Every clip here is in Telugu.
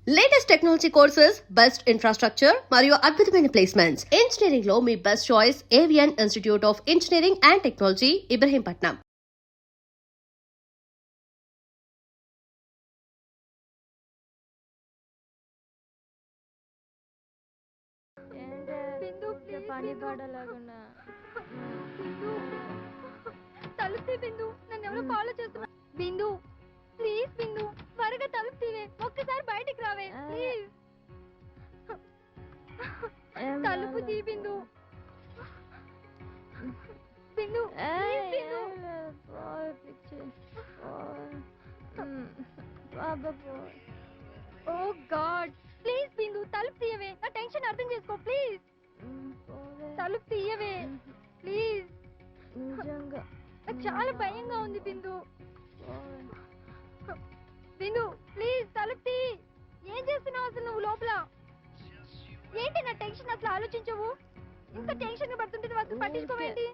Latest technology courses, best infrastructure మరియు అద్భుతమైన ప్లేస్మెంట్స్. ఇంజనీరింగ్ లో మీ best choice Avian institute of engineering and technology, Ibrahimpatnam. పని పాడలాగున్నా తలుపు బిందు, నన్ను ఎవరో ఫాలో చేస్తున్నా. బిందు ప్లీజ్, బిందు త్వరగా తలుపు తీవే, ఒక్కసారి బయటికి రావే ప్లీజ్. తలుపు తీ Bindu. Bindu please, Bindu. Oh god, please Bindu తలుపు తీయవే, నా టెన్షన్ అర్థం చేసుకో ప్లీజ్. తలుపు తీయవే ప్లీజ్. నిజంగా నాకు చాలా భయంగా ఉంది బిందు. బిందు ప్లీజ్ తలుపు తీ. ఏం చేస్తున్నావు అసలు నువ్వు లోపల? ఏంటి నా టెన్షన్ అసలు ఆలోచించవు? ఇంత టెన్షన్ గా పడుతుంటే నువ్వు అసలు పట్టించుకోవేంటి?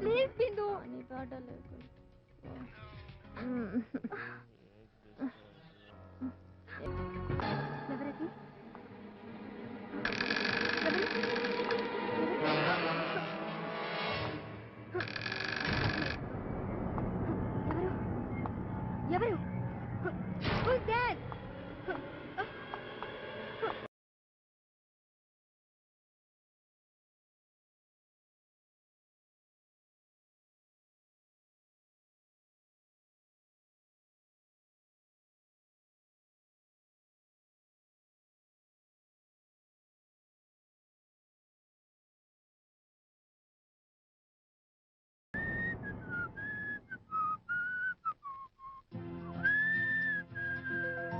ప్లీజ్ బిందు. పని పాడలేదు. ఎవరది? ఎవరు? Who's that?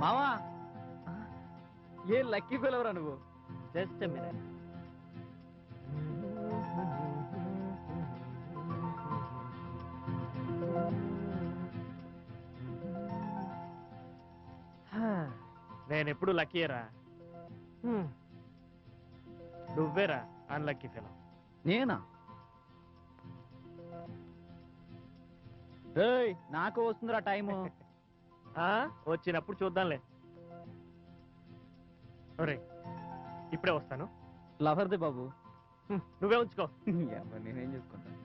మావా ఏ లక్కీ ఫెలవరా నువ్వు. Just minute. నేను ఎప్పుడు లక్కీరా, నువ్వేరా అన్లక్కీ ఫెలో. నేనా? ఏయ్, నాకు వస్తుందిరా టైము. వచ్చినప్పుడు చూద్దాంలే. ఒరే ఇప్పుడే వస్తాను. లవర్ది బాబు. నువ్వే ఉంచుకో. నేనేం చూసుకుంటాను.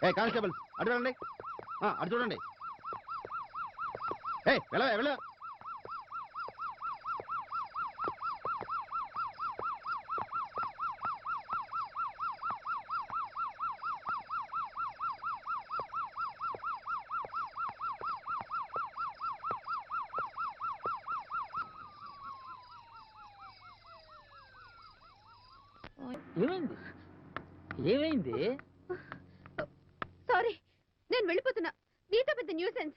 ఏ కానిస్టేబుల్ అటు వెళ్ళండి, అటు చూడండి. ఏ వెళ్ళ ఏమైంది ఏమైంది? సారీ, నేను వెళ్ళిపోతున్నా. నీతో పెద్ద న్యూసెన్స్.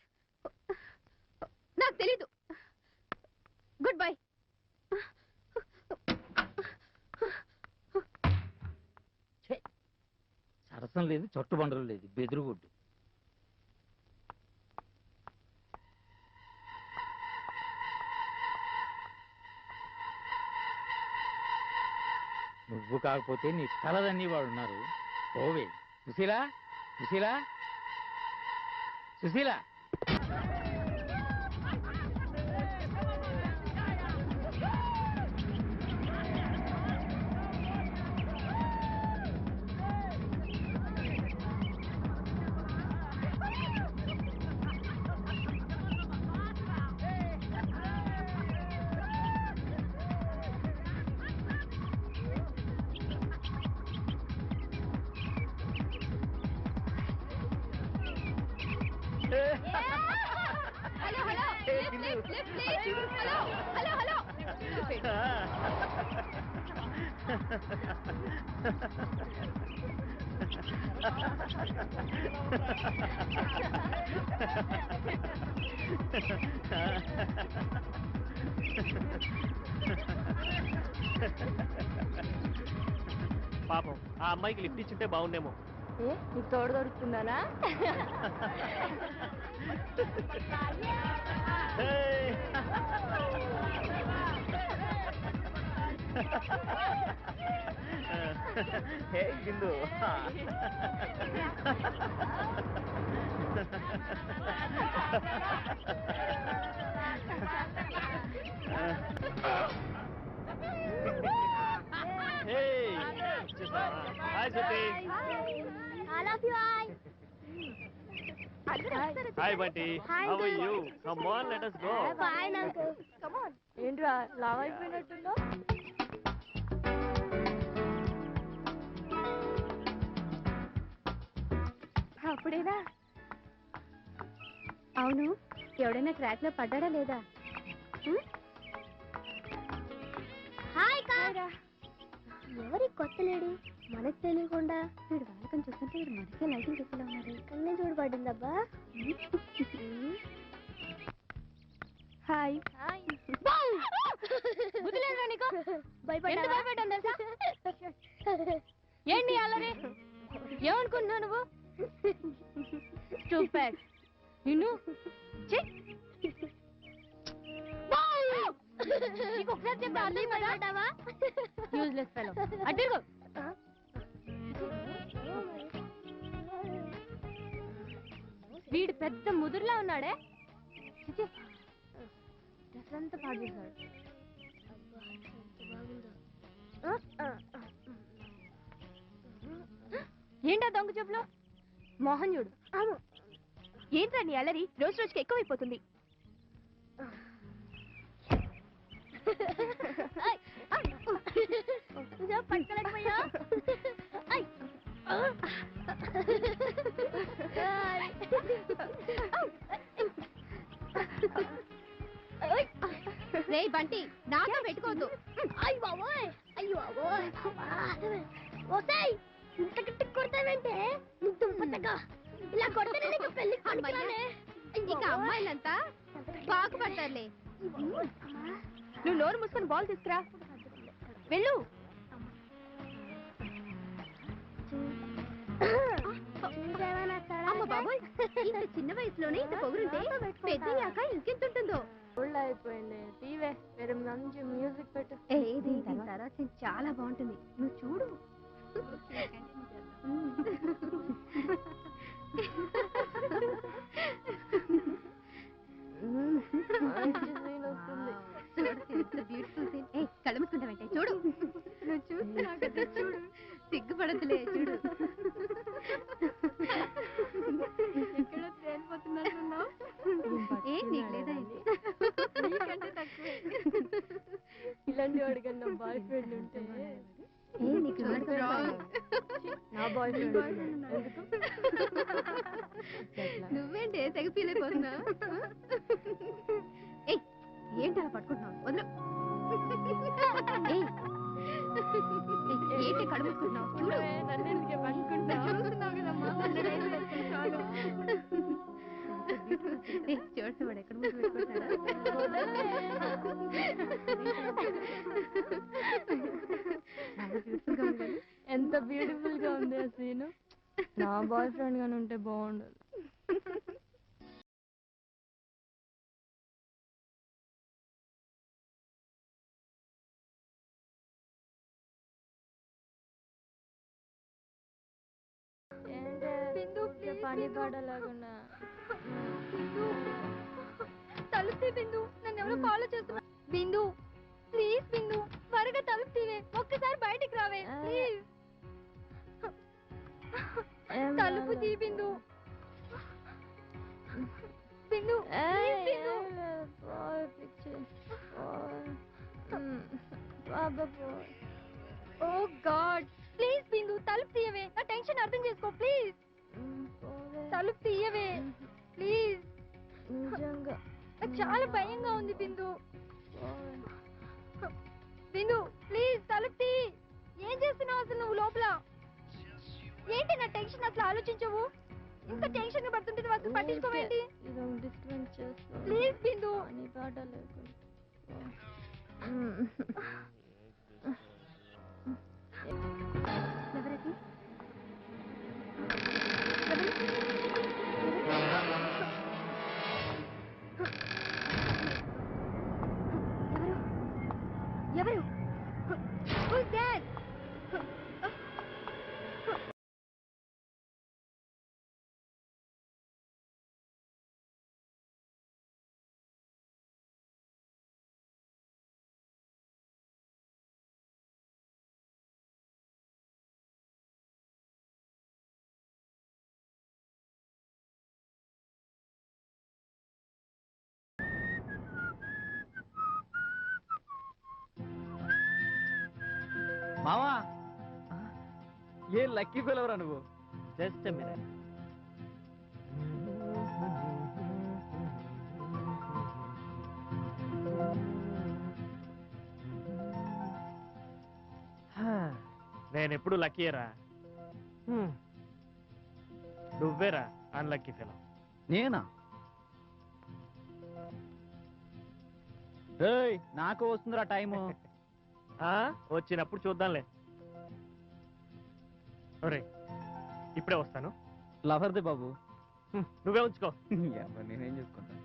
నాకు తెలీదు. Goodbye. సరసం లేదు, చొట్టుబండలు లేదు, బెదురుగుడ్డు. నువ్వు కాకపోతే నీ తలదన్నీ వాడు ఉన్నారు. ఓవే Sushila, Sushila, Sushila. Hello hello, lift please. Hello hello hello. పాపం ఆ అమ్మాయికి లిఫ్ట్ ఇచ్చుంటే బాగుండేమో. నీకు తోడు దొరుకుతుందానా? Hey Bindu, hi Suthi. Hi Bunty, how are you? Come on, let us go. ఏంట్రా లావ్ అయిపోయినట్టుందో? అప్పుడేనా? అవును, ఎవడైనా ట్రాక్ లో పడ్డాడా లేదా? హాయ్ కారా. ఎవరి కొత్త లేడీ? మనకు తెలియకుండా వీడు వాళ్ళకని చూస్తుంటే వీడు మనకే లైటింగ్ చెప్పేలా ఉన్నారు. కన్నే చూడు పడిందబ్బా. హాయ్. బుద్ధిలేదురా నీకు? భయపడ్డాను తెలుసా? ఏంటి అలానే ఏమనుకుంటున్నావు నువ్వు? స్టూపిడ్. నిన్ను నీకు ఒకసారి చెప్పి అర్థం పడ్డావా? Useless fellow. అడ్డుగో. వీడు పెద్ద ముదురులా ఉన్నాడే. డ్రెస్ అంతా పాడు చేశాడు. ఏంటా దొంగ చెప్పులు? మోహన్ చూడు. ఏంట్రా నీ అల్లరి రోజు రోజుకి ఎక్కువైపోతుంది. పట్టుకోలేకపోయా? రే బంటి, నాతో పెట్టుకోవద్దు. అయ్యి బాబోయ్, అయ్యో బాబోయ్. ఓసాయ్, ఇంత గట్టి కొడతావంటే దుంపతగా ఇలా కొడితే నీకు పెళ్లి కొడుకునే. ఇక అమ్మాయిలంతా బాగుపడతారులే. నువ్వు నోరు మూసుకొని బాల్ తీసుకురా. వెళ్ళు. అమ్మ బాబోయ్, ఇంత చిన్న వయసులోనే ఇంత పొగురుంటే పెద్దయ్యాక ఇంకెంతుంటుందో. ఒళ్ళు అయిపోయింది. టీవే వేరే మంచి మ్యూజిక్ పెట్టు. ఏది తర్వాత చాలా బాగుంటుంది, నువ్వు చూడు. మంచి సీన్ వస్తుంది. Beautiful scene. ఏ కళ్ళు మూసుకుంటావంటే చూడు. నువ్వు చూస్తున్నావు కదా, చూడు. సిగ్గుపడదులే, చూడు. నీకు లేదా ఇది? నీకంటే తక్కువే. ఇలాంటి వాడికి నా బాయ్ ఫ్రెండ్ ఉంటే నీకు నా బాయ్ ఫ్రెండ్ ఎందుకు నువ్వేంటి తెగ ఫీల్ అయిపోతున్నావు? ఏయ్, ఏంటి అలా పట్టుకుంటున్నావు? వదలు. ఏయ్, ఏంటి కడుపుకుంటున్నావు? చూడు, నన్ను ఎందుకే పట్టుకుంటా చూస్తున్నావు కదమ్మా. చూడండి వాడు ఎక్కడ ముందు పెట్టుకుంటాడా? ఎంత బ్యూటిఫుల్ గా ఉంది ఆ సీను. నా బాయ్ ఫ్రెండ్ గాని ఉంటే బాగుండదు. బిందు, please, పని బిందు. పాడలాగున్నా బిందు, తలుపు బిందు, నన్ను ఎవరో ఫాలో చేస్తున్నా. బిందు, ప్లీజ్ బిందు, త్వరగా తలుపు తీవే. ఒక్కసారి బయటికి రావే ప్లీజ్. తలుపు తీ Bindu. Bindu, please Bindu. Oh god, please Bindu, తలుపు తీయవే. నా టెన్షన్ అర్థం చేసుకో ప్లీజ్. తలుపు తీయవే ప్లీజ్. నిజంగా నాకు చాలా భయంగా ఉంది బిందు. బిందు, ప్లీజ్ తలుపు తీ. ఏం చేస్తున్నావు అసలు నువ్వు లోపల? ఏంటి నా టెన్షన్ అసలు ఆలోచించవు? ఇంత టెన్షన్ గా పడుతుంటే నువ్వు అసలు పట్టించుకోవేంటి? ఇదొక డిస్టర్బెన్స్ చేస్తా. ప్లీజ్ బిందు. పని పాట లేకుండా ఎవరది? ఎవరు? Who's that? మావా ఏ లక్కీ ఫెయిల్ ఎవరా నువ్వు? Just minute. నేను ఎప్పుడు లక్కీరా. నువ్వేరా అన్లక్కీ ఫెలో. నేనా? ఏయ్, నాకు వస్తుందిరా టైము. వచ్చినప్పుడు చూద్దాంలే. ఒరే, ఇప్పుడే వస్తాను. లవర్ది బాబు. నువ్వే ఉంచుకో. నేనేం చేసుకుంటాను.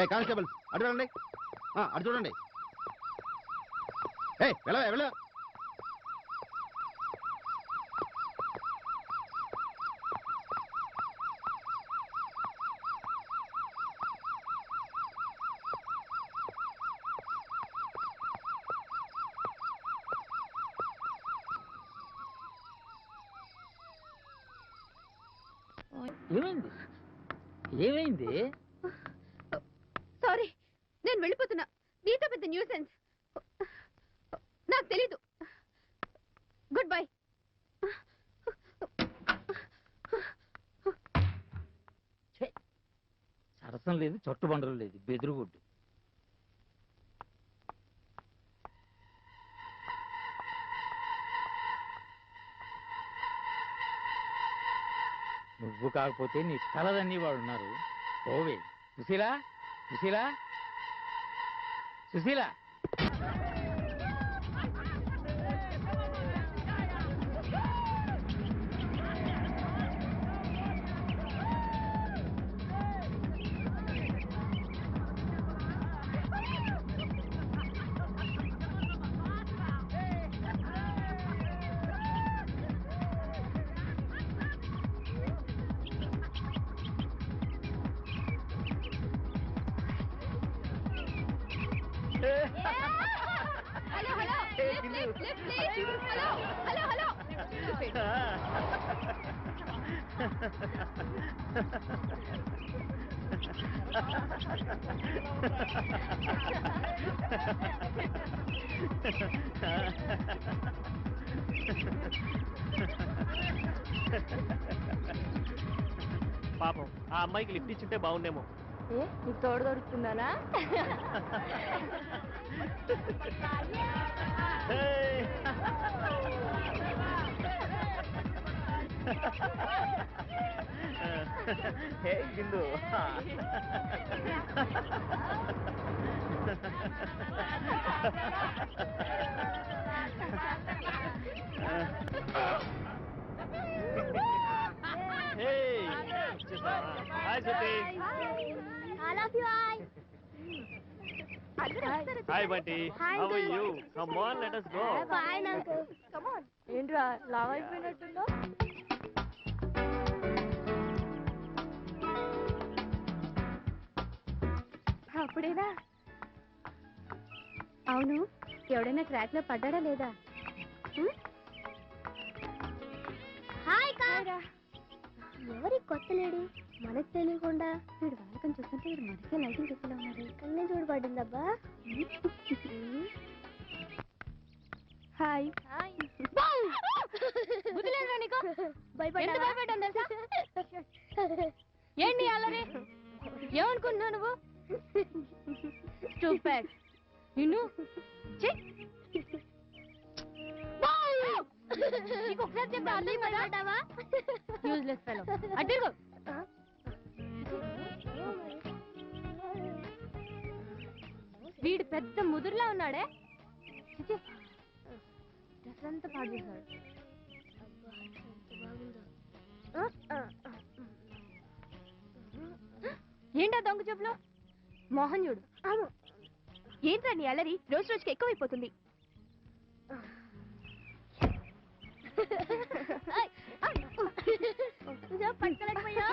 ఏ కానిస్టేబుల్ అటు వెళ్ళండి అటు చూడండి. ఏ వెళ్ళ ఏమైంది ఏమైంది? సారీ, నేను వెళ్ళిపోతున్నా. నీతో పెద్ద న్యూసెన్స్. నాకు తెలీదు. Goodbye. సరసం లేదు, చొట్టుబండలు లేదు, బెదురుగుడ్డు. నువ్వు కాకపోతే నీ తలదన్నీ వాడు ఉన్నారు. ఓవే Sushila, Sushila, Sushila. Hello hello, hello hello. పాపం ఆ అమ్మాయికి లిఫ్ట్ ఇచ్చుంటే బాగుండేమో. నీకు తోడు దొరుకుతుందానా? Hey Bindu. Hi Suthi. Hi Bunty. How are you? Come on, let us go. Fine uncle. Come on. ఏంట్రా లావ్ అయిపోయినట్టుందో? అప్పుడేనా? అవును, ఎవడైనా ట్రాక్ లో పడ్డా లేదా? హాయ్ కారా. ఎవరి కొత్త లేడీ? మనకు తెలియకుండా వీడు వాళ్ళకని చూస్తుంటే వీడు మనకే లైటింగ్ చెప్పేలా ఉన్నారు. కన్నే చూడబడిందబ్బా. హాయ్. బుద్ధిలేదురా నీకు? భయపడ్డా? ఏంటి అల్లరి? ఏమనుకుంటున్నావు నువ్వు? Stupid. నిన్ను నీకు ఒకసారి చెప్పి అర్థం కదా? Useless fellow. అడ్డుగో. వీడు పెద్ద ముదురులా ఉన్నాడే. డ్రెస్ అంతా పాడు చేశాడు. ఏంటా దొంగ చెప్పులో? మోహన్ చూడు. ఏంట్రా నీ అల్లరి రోజు రోజుకి ఎక్కువైపోతుంది. పట్టుకోలేకపోయా?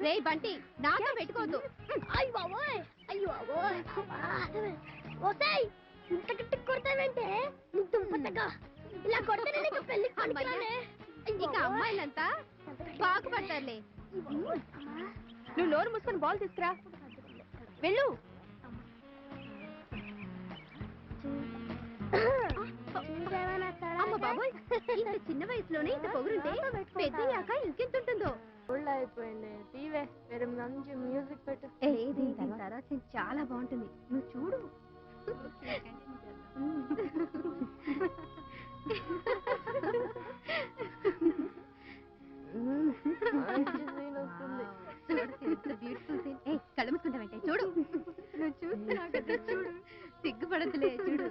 రే బంటి, నాతో పెట్టుకోవద్దు. అయ్యో బాబోయ్, అయ్యో బాబోయ్. ఓసాయ్, ఇంత గట్టి కొడతావంటే నీకు దుంపతగా ఇలా కొడితేనే నీకు పెళ్లి కొడుకురానే. ఇక అమ్మాయిలంతా బాగుపడతారులే. నువ్వు నోరు మూసుకొని బాల్ తీసుకురా. వెళ్ళు. అమ్మ బాబోయ్, ఇంత చిన్న వయసులోనే ఇంత పొగురుంటే పెద్దయ్యాక ఇంకెంతుంటుందో. అయిపోయింది. టీవే వేరే మంచి మ్యూజిక్ పెట్టు. దీని తర్వాత చాలా బాగుంటుంది, నువ్వు చూడు. Beautiful scene. కళ్ళు మూసుకుంటావంటే చూడు. నువ్వు చూస్తున్నావు కదా, చూడు. సిగ్గుపడద్దులే, చూడు.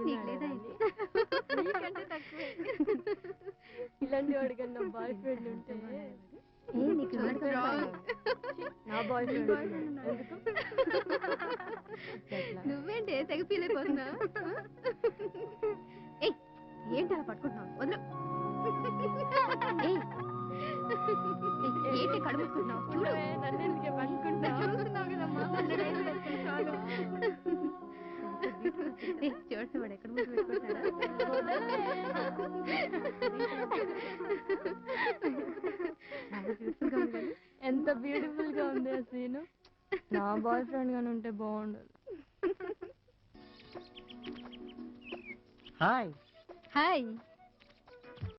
నీకు లేదా నీకంటే తక్కువే. ఇలాంటి వాడి కన్నా బాయ్ ఫ్రెండ్ ఉంటే నీకు నా బాయ్ ఫ్రెండ్ నువ్వేంటే తెగ ఫీల్ అయిపోతున్నా. ఏంటి అలా పట్టుకుంటున్నావు? వదలు. ఏంటి కడుపుకుంటున్నావు? చూడు నన్ను పట్టుకుంటున్నావు. చూస్తున్నావు కదమ్మా. చూడవాడు ఎక్కడ ముందు పెట్టుకుంటాడా? ఎంత బ్యూటిఫుల్ గా ఉంది ఆ సీను. నా బాయ్ ఫ్రెండ్ గాని ఉంటే బాగుండదు. Hi hi.